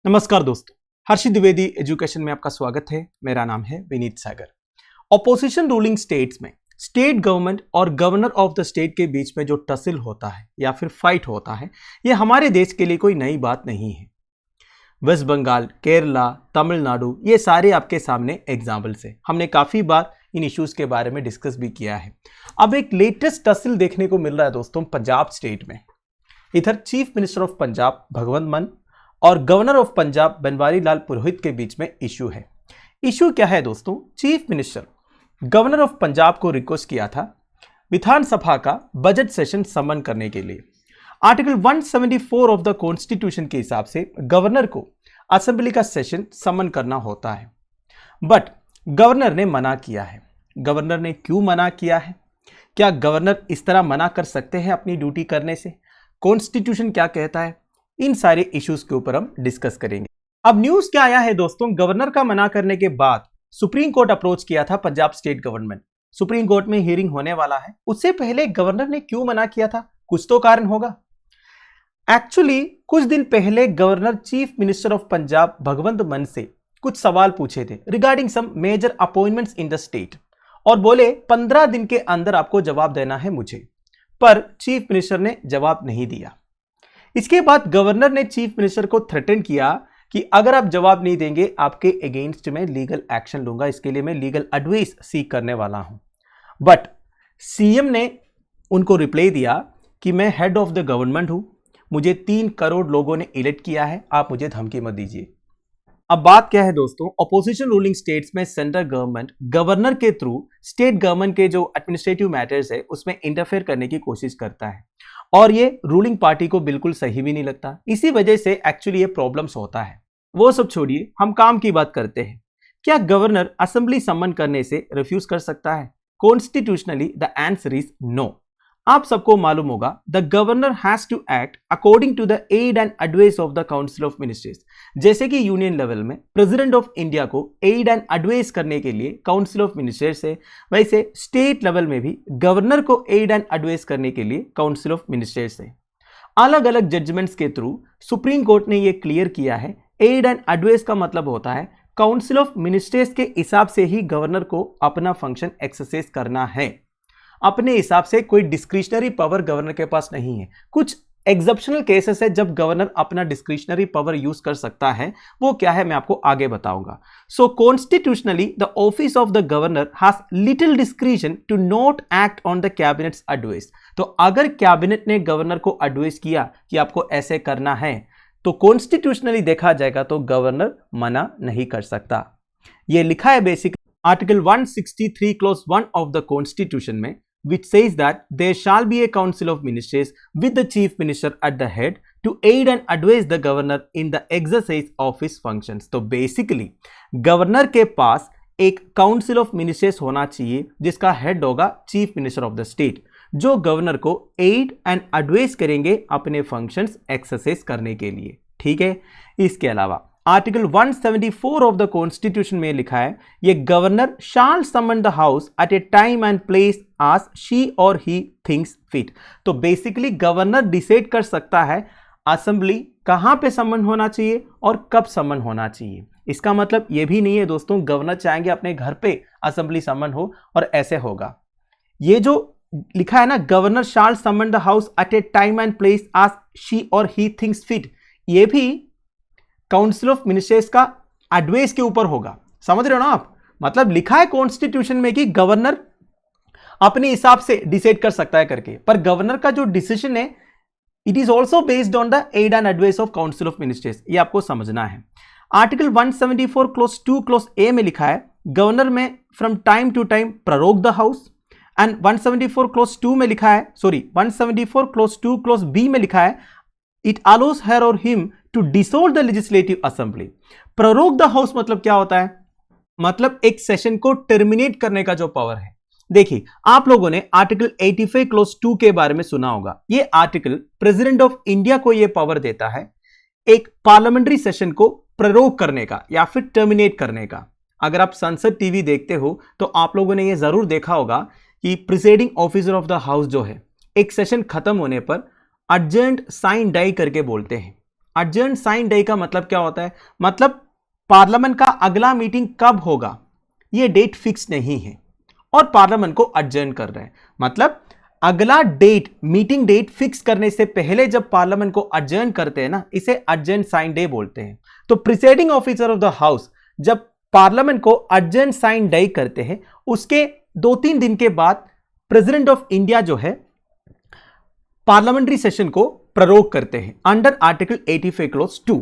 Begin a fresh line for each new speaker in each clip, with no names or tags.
नमस्कार दोस्तों, हर्षित द्विवेदी एजुकेशन में आपका स्वागत है। मेरा नाम है विनीत सागर। ऑपोजिशन रूलिंग स्टेट्स में स्टेट गवर्नमेंट और गवर्नर ऑफ द स्टेट के बीच में जो टसल होता है या फिर फाइट होता है, ये हमारे देश के लिए कोई नई बात नहीं है। वेस्ट बंगाल, केरला, तमिलनाडु, ये सारे आपके सामने एग्जाम्पल्स है। हमने काफ़ी बार इन इश्यूज़ के बारे में डिस्कस भी किया है। अब एक लेटेस्ट टसल देखने को मिल रहा है दोस्तों पंजाब स्टेट में। इधर chief minister of Punjab Bhagwant मान और गवर्नर ऑफ पंजाब बनवारी लाल पुरोहित के बीच में इशू है। इशू क्या है दोस्तों? Chief minister governor of Punjab को रिक्वेस्ट किया था विधानसभा का बजट सेशन समन करने के लिए। आर्टिकल 174 ऑफ द कॉन्स्टिट्यूशन के हिसाब से गवर्नर को असेंबली का सेशन समन करना होता है, बट गवर्नर ने मना किया है। गवर्नर ने क्यों मना किया है? क्या गवर्नर इस तरह मना कर सकते हैं अपनी ड्यूटी करने से? कॉन्स्टिट्यूशन क्या कहता है? इन सारे इश्यूज के ऊपर हम डिस्कस करेंगे। अब न्यूज क्या आया है दोस्तों, गवर्नर का मना करने के बाद सुप्रीम कोर्ट अप्रोच किया था Punjab state government. Supreme court में हियरिंग होने वाला है, उससे पहले गवर्नर ने क्यों मना किया था? कुछ तो कारण होगा। एक्चुअली कुछ दिन पहले governor chief minister of Punjab Bhagwant Mann से कुछ सवाल पूछे थे regarding some major appointments in the state, और बोले 15 दिन के अंदर आपको जवाब देना है मुझे, पर चीफ मिनिस्टर ने जवाब नहीं दिया। इसके बाद गवर्नर ने चीफ मिनिस्टर को थ्रेटन किया कि अगर आप जवाब नहीं देंगे आपके अगेंस्ट में लीगल एक्शन लूंगा, इसके लिए मैं लीगल एडवाइस सीख करने वाला हूं। बट सीएम ने उनको रिप्लाई दिया कि मैं हेड ऑफ द गवर्नमेंट हूं, मुझे 3 करोड़ लोगों ने इलेक्ट किया है, आप मुझे धमकी मत दीजिए। अब बात क्या है दोस्तों, अपोजिशन रूलिंग स्टेट्स में सेंट्रल गवर्नमेंट गवर्नर के थ्रू स्टेट गवर्नमेंट के जो एडमिनिस्ट्रेटिव मैटर्स है उसमें इंटरफेयर करने की कोशिश करता है, और ये रूलिंग पार्टी को बिल्कुल सही भी नहीं लगता। इसी वजह से एक्चुअली ये प्रॉब्लम्स होता है। वो सब छोड़िए, हम काम की बात करते हैं। क्या गवर्नर असेंबली समन करने से रिफ्यूज कर सकता है? Constitutionally the answer is no. आप सबको मालूम होगा the governor has to act according to the aid and advice of the council of ministers. जैसे कि यूनियन लेवल में प्रेसिडेंट ऑफ इंडिया को एड एंड एडवाइस करने के लिए काउंसिल ऑफ मिनिस्टर्स है, वैसे स्टेट लेवल में भी गवर्नर को एड एंड एडवाइस करने के लिए काउंसिल ऑफ मिनिस्टर्स है। अलग अलग जजमेंट्स के थ्रू सुप्रीम कोर्ट ने यह क्लियर किया है, एड एंड एडवाइस का मतलब होता है काउंसिल ऑफ मिनिस्टर्स के हिसाब से ही गवर्नर को अपना फंक्शन एक्सरसाइज करना है। अपने हिसाब से कोई डिस्क्रिशनरी पावर गवर्नर के पास नहीं है। कुछ एक्सेप्शनल केसेस है जब गवर्नर अपना डिस्क्रिशनरी पावर यूज कर सकता है, वो क्या है मैं आपको आगे बताऊंगा। So constitutionally the office of the governor has little discretion to not act on the cabinet's advice. तो अगर कैबिनेट ने गवर्नर को एडवाइस किया कि आपको ऐसे करना है, तो कॉन्स्टिट्यूशनली देखा जाएगा तो गवर्नर मना नहीं कर सकता। ये लिखा है basic article 163 clause 1 of the constitution में, which says that there shall be a council of ministers with the chief minister at the head to aid and advise the governor in the exercise of his functions। तो basically governor के पास एक council of ministers होना चाहिए जिसका head होगा chief minister of the state, जो governor को एड एंड एडवाइस करेंगे अपने फंक्शंस एक्सरसाइज करने के लिए। ठीक है, इसके अलावा आर्टिकल 174 ऑफ द कॉन्स्टिट्यूशन में लिखा है ये governor shall summon the house at a time and place as she or he thinks fit. तो बेसिकली गवर्नर डिसाइड कर सकता है असेंबली कहां पे समन होना चाहिए और कब समन होना चाहिए। इसका मतलब ये भी नहीं है दोस्तों गवर्नर चाहेंगे अपने घर पे असेंबली समन हो और ऐसे होगा। ये जो लिखा है ना, governor shall summon the house at a time and place as she or he thinks fit, ये भी काउंसिल ऑफ मिनिस्टर्स का एडवाइस के ऊपर होगा। समझ रहे हो ना आप? मतलब लिखा है कॉन्स्टिट्यूशन में कि गवर्नर अपने हिसाब से डिसाइड कर सकता है करके, पर गवर्नर का जो डिसीजन है it is also based on the aid and advice of council of ministers. ये आपको समझना है। आर्टिकल 174 क्लॉज 2 क्लॉज ए में लिखा है governor may from time to time prorogue the house, and 174 clause 2 में लिखा है 174 क्लॉज 2 क्लॉज बी में लिखा है it allows her or him to dissolve the legislative assembly. Prorogue the house मतलब क्या होता है? मतलब एक सेशन को टर्मिनेट करने का जो पावर है। देखिए, आप लोगों ने आर्टिकल 85 क्लॉज 2 के बारे में सुना होगा। ये आर्टिकल प्रेसिडेंट ऑफ इंडिया को यह पावर देता है एक पार्लियामेंट्री सेशन को प्रोरोग करने का या फिर टर्मिनेट करने का। अगर आप संसद टीवी देखते हो तो आप लोगों ने यह जरूर देखा होगा कि presiding officer of the house जो है एक सेशन खत्म होने पर अर्जेंट साइन डाई करके बोलते हैं अर्जेंट साइन डे का मतलब क्या होता है? मतलब पार्लियामेंट का अगला मीटिंग कब होगा ये डेट फिक्स नहीं है और पार्लियामेंट को अर्जेंट कर रहे हैं। मतलब अगला डेट, मीटिंग डेट फिक्स करने से पहले जब पार्लियामेंट को अर्जेंट करते हैं ना, इसे अर्जेंट साइन डे बोलते हैं। तो presiding officer of the house जब पार्लियामेंट को अर्जेंट साइन डे करते हैं, उसके 2-3 दिन के बाद प्रेसिडेंट ऑफ इंडिया जो है पार्लियामेंट्री सेशन को प्ररोग करते हैं अंडर आर्टिकल 85 क्लोज 2।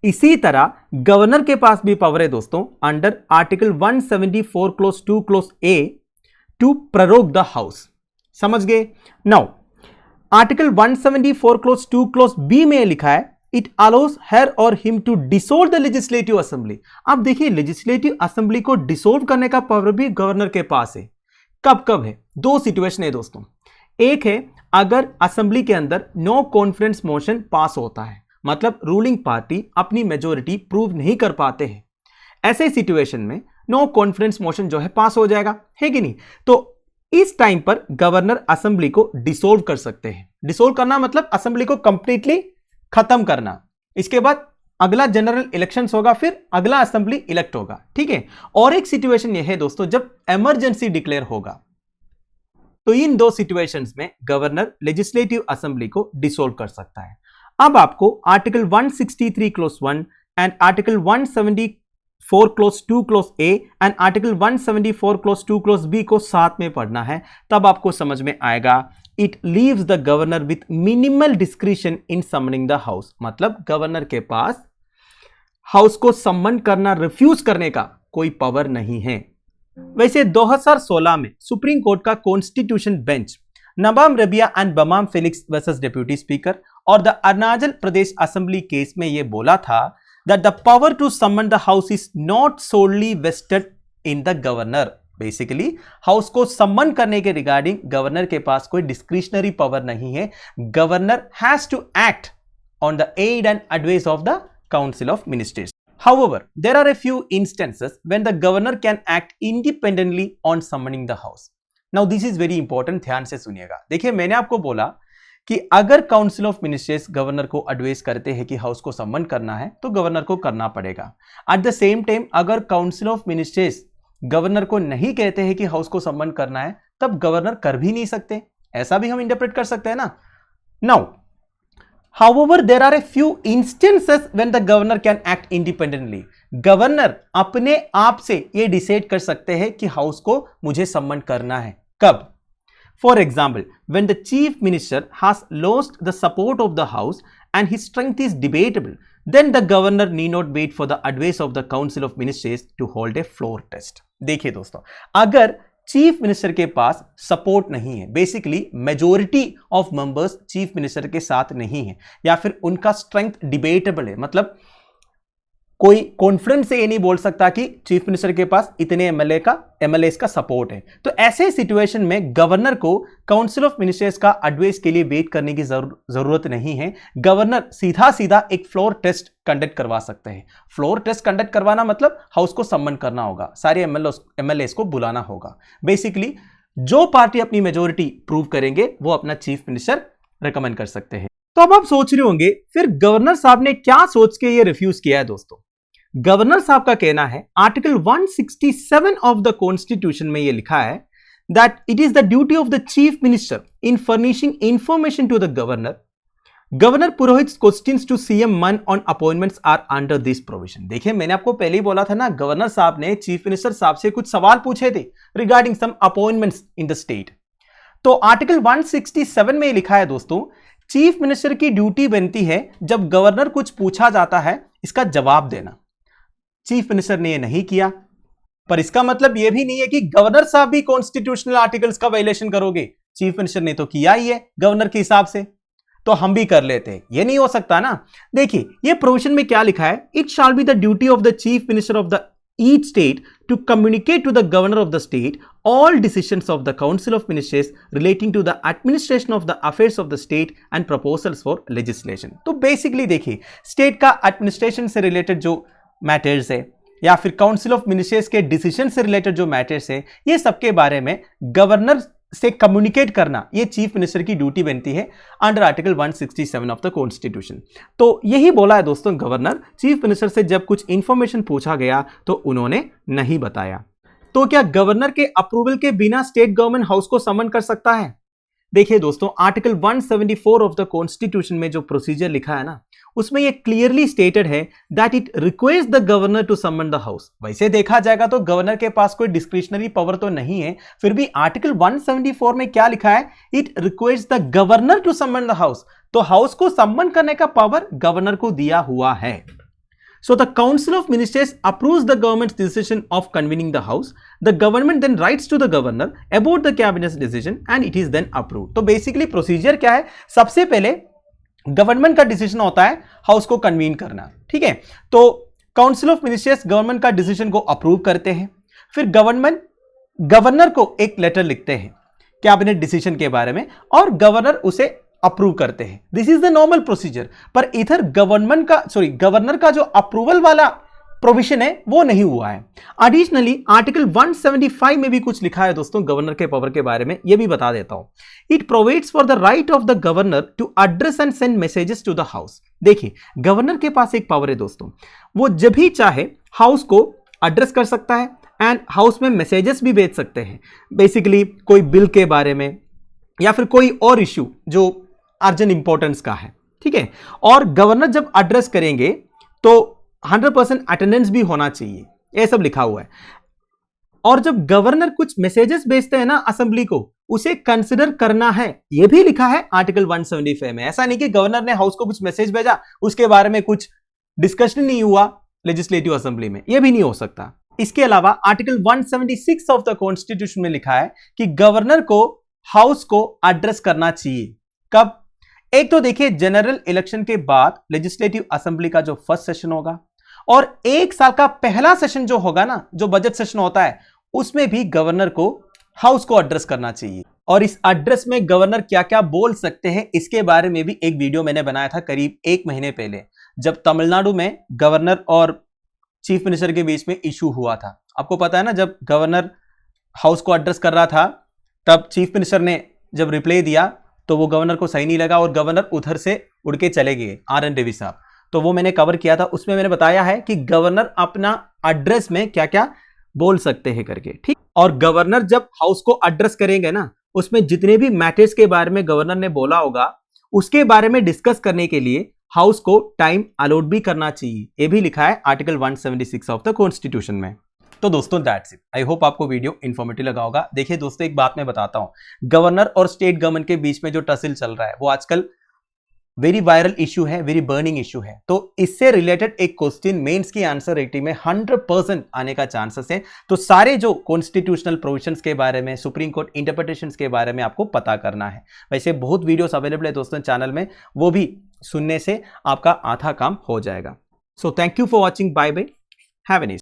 इसी तरह गवर्नर के पास भी पावर है दोस्तों under article 174 clause 2 clause A to prorogue the house. समझ गए? Now article 174 clause 2 clause B में लिखा है it allows her or him to dissolve the legislative assembly. अब देखिए लेजिस्लेटिव असेंबली को डिसोल्व करने का पावर भी गवर्नर के पास है। कब कब है? 2 सिचुएशन है दोस्तों। एक है अगर असेंबली के अंदर नो कॉन्फिडेंस मोशन पास होता है, मतलब रूलिंग पार्टी अपनी मेजोरिटी प्रूव नहीं कर पाते हैं, ऐसे सिचुएशन में नो कॉन्फिडेंस मोशन जो है पास हो जाएगा, है कि नहीं? तो इस टाइम पर गवर्नर असेंबली को डिसोल्व कर सकते हैं। डिसोल्व करना मतलब असेंबली को कंप्लीटली खत्म करना। इसके बाद अगला जनरल इलेक्शंस होगा, फिर अगला असेंबली इलेक्ट होगा, ठीक है। और एक सिचुएशन यह है दोस्तों जब इमरजेंसी डिक्लेयर होगा, तो इन 2 सिचुएशंस में गवर्नर लेजिस्लेटिव असेंबली को डिसोल्व कर सकता है। अब आपको article 163 clause 1 and article 174 clause 2 clause A and article 174 clause 2 clause B को साथ में पढ़ना है, तब आपको समझ में आएगा it leaves the governor with minimal discretion in summoning the house. मतलब गवर्नर के पास हाउस को सम्मन करना, रिफ्यूज करने का कोई पावर नहीं है। वैसे 2016 में सुप्रीम कोर्ट का Constitution bench Nabam Rebia and Bamang Felix versus deputy speaker और the Arunachal Pradesh assembly case में यह बोला था that the power to summon the house is not solely vested in the governor. Basically house को सम्मन करने के रिगार्डिंग गवर्नर के पास कोई डिस्क्रिशनरी पावर नहीं है। Governor has to act on the aid and advice of the council of ministers. However, there are a few instances when the governor can act independently on summoning the house. Now this is very important, ध्यान से सुनिएगा। देखिए मैंने आपको बोला कि अगर council of ministers governor को एडवाइस करते हैं कि हाउस को सम्मन करना है तो गवर्नर को करना पड़ेगा। एट द सेम टाइम अगर काउंसिल ऑफ मिनिस्टर्स गवर्नर को नहीं कहते हैं कि हाउस को सम्मन करना है, तब गवर्नर कर भी नहीं सकते। ऐसा भी हम इंटरप्रेट कर सकते हैं ना। Now however there are a few instances when the governor can act independently. Governor अपने आप से ये डिसाइड कर सकते हैं कि हाउस को मुझे सम्मन करना है। कब? For example when the chief minister has lost the support of the house and his strength is debatable, then the governor need not wait for the advice of the council of ministers to hold a floor test. देखिए दोस्तों, अगर chief minister के पास support नहीं है, basically majority of members chief minister के साथ नहीं है, या फिर उनका स्ट्रेंथ डिबेटेबल है, मतलब कोई कॉन्फिडेंस से ये नहीं बोल सकता कि चीफ मिनिस्टर के पास इतने एमएलए का सपोर्ट है, तो ऐसे सिचुएशन में गवर्नर को काउंसिल ऑफ मिनिस्टर्स का एडवाइस के लिए वेट करने की जरूरत नहीं है। गवर्नर सीधा सीधा एक फ्लोर टेस्ट कंडक्ट करवा सकते हैं। फ्लोर टेस्ट कंडक्ट करवाना मतलब हाउस को सम्मन करना होगा, सारे एमएलए को बुलाना होगा। बेसिकली जो पार्टी अपनी मेजोरिटी प्रूव करेंगे वो अपना चीफ मिनिस्टर रिकमेंड कर सकते हैं। तो अब आप सोच रहे होंगे फिर गवर्नर साहब ने क्या सोच के ये रिफ्यूज किया है। दोस्तों गवर्नर साहब का कहना है आर्टिकल 167 ऑफ द कॉन्स्टिट्यूशन में यह लिखा है that it is the duty of the chief minister in furnishing information to the governor Purohit questions to CM Mann on appointments are under this provision. देखिए मैंने आपको पहले ही बोला था ना, गवर्नर साहब ने चीफ मिनिस्टर साहब से कुछ सवाल पूछे थे regarding some appointments in the state. तो आर्टिकल 167 में लिखा है दोस्तों, चीफ मिनिस्टर की ड्यूटी बनती है जब गवर्नर कुछ पूछा जाता है इसका जवाब देना। चीफ मिनिस्टर ने यह नहीं किया, पर इसका मतलब यह भी नहीं है कि गवर्नर साहब भी कॉन्स्टिट्यूशनल आर्टिकल्स का वायलेशन करोगे। चीफ मिनिस्टर ने तो किया ही है गवर्नर के हिसाब से, तो हम भी कर लेते हैं, यह नहीं हो सकता ना। देखिए यह प्रोविजन में क्या लिखा है, it shall be the duty of the chief minister of the each state to communicate to the governor of the state all decisions of the council of ministers relating to the administration of the affairs of the state and proposals for legislation। तो basically देखिए state का administration से related जो matters है या फिर council of ministers के decision से रिलेटेड जो मैटर्स है, ये सबके बारे में गवर्नर से कम्युनिकेट करना ये चीफ मिनिस्टर की ड्यूटी बनती है under article 167 of the constitution. तो यही बोला है दोस्तों गवर्नर, चीफ मिनिस्टर से जब कुछ इंफॉर्मेशन पूछा गया तो उन्होंने नहीं बताया। तो क्या गवर्नर के अप्रूवल के बिना स्टेट गवर्नमेंट हाउस को समन कर सकता है? देखिए दोस्तों, आर्टिकल 174 ऑफ द कॉन्स्टिट्यूशन में जो प्रोसीजर लिखा है ना, उसमें ये क्लियरली स्टेटेड है that it request the governor to summon the house. वैसे देखा जाएगा तो गवर्नर के पास कोई डिस्क्रिशनरी पावर तो नहीं है, फिर भी आर्टिकल 174 में क्या लिखा है, it request the governor to summon the house. तो हाउस को समन करने का पावर गवर्नर को दिया हुआ है। So the Council of Ministers approves the government's decision of convening the House. The government then writes to the governor about the cabinet's decision and it is then approved. तो basically procedure क्या है, सबसे पहले government का decision होता है house को convene करना, ठीक है। तो काउंसिल ऑफ मिनिस्टर्स गवर्नमेंट का डिसीजन को अप्रूव करते हैं, फिर गवर्नमेंट गवर्नर को एक लेटर लिखते हैं कैबिनेट डिसीजन के बारे में और गवर्नर उसे अप्रूव करते हैं। This is the normal procedure. पर इधर गवर्नर का जो अप्रूवल वाला प्रोविजन है वो नहीं हुआ है। एडिशनली आर्टिकल 175 में भी कुछ लिखा है दोस्तों गवर्नर के पावर के बारे में, ये भी बता देता हूं। It provides for the right of the governor to address and send messages to the house. देखिए गवर्नर के पास एक पावर है दोस्तों, वो जब भी चाहे हाउस को एड्रेस कर सकता है एंड हाउस में मैसेजेस भी भेज सकते हैं। बेसिकली कोई बिल के बारे में या फिर कोई और इश्यू जो अर्जेंट इंपॉर्टेंस का है, ठीक है। और गवर्नर जब एड्रेस करेंगे तो 100% अटेंडेंस भी होना चाहिए, ये सब लिखा हुआ है। और जब गवर्नर कुछ मैसेजेस भेजते हैं ना असेंबली को, उसे कंसिडर करना है, ये भी लिखा है आर्टिकल 175 में। ऐसा नहीं कि गवर्नर ने हाउस को कुछ मैसेज भेजा उसके बारे में कुछ डिस्कशन नहीं हुआ लेजिस्लेटिव असेंबली में, यह भी नहीं हो सकता। इसके अलावा आर्टिकल 176 ऑफ द कॉन्स्टिट्यूशन में लिखा है कि गवर्नर को हाउस को एड्रेस करना चाहिए। कब? एक तो देखिए जनरल इलेक्शन के बाद लेजिस्लेटिव असेंबली का जो फर्स्ट सेशन होगा और एक साल का पहला सेशन जो होगा ना, जो बजट सेशन होता है, उसमें भी गवर्नर को हाउस को एड्रेस करना चाहिए। और इस एड्रेस में गवर्नर क्या क्या बोल सकते हैं इसके बारे में भी एक वीडियो मैंने बनाया था करीब 1 महीने पहले, जब तमिलनाडु में गवर्नर और चीफ मिनिस्टर के बीच में इशू हुआ था। आपको पता है ना, जब गवर्नर हाउस को एड्रेस कर रहा था तब चीफ मिनिस्टर ने जब रिप्लाई दिया तो वो गवर्नर को सही नहीं लगा और गवर्नर उधर से उड़ के चले गए, RN रवि साहब। तो वो मैंने कवर किया था, उसमें मैंने बताया है कि गवर्नर अपना एड्रेस में क्या क्या बोल सकते हैं करके, ठीक। और गवर्नर जब हाउस को एड्रेस करेंगे ना, उसमें जितने भी मैटर्स के बारे में गवर्नर ने बोला होगा उसके बारे में डिस्कस करने के लिए हाउस को टाइम अलॉट भी करना चाहिए, ये भी लिखा है आर्टिकल 176 ऑफ द कॉन्स्टिट्यूशन में। तो दोस्तों दैट्स इट। आई होप आपको वीडियो इन्फॉर्मेटिव लगा होगा। देखिए दोस्तों, एक बात मैं बताता हूं, गवर्नर और स्टेट गवर्नमेंट के बीच में जो टसल चल रहा है वो आजकल वेरी वायरल इशू है, वेरी बर्निंग इशू है। तो इससे रिलेटेड एक क्वेश्चन मेंस की आंसर राइटिंग में 100% आने का चांसेस है। तो सारे जो कॉन्स्टिट्यूशनल प्रोविजंस के बारे में, सुप्रीम कोर्ट इंटरप्रिटेशंस के बारे में आपको पता करना है। वैसे बहुत वीडियोस अवेलेबल है दोस्तों चैनल में, वो भी सुनने से आपका आधा काम हो जाएगा। So thank you for watching, bye bye, have a nice day.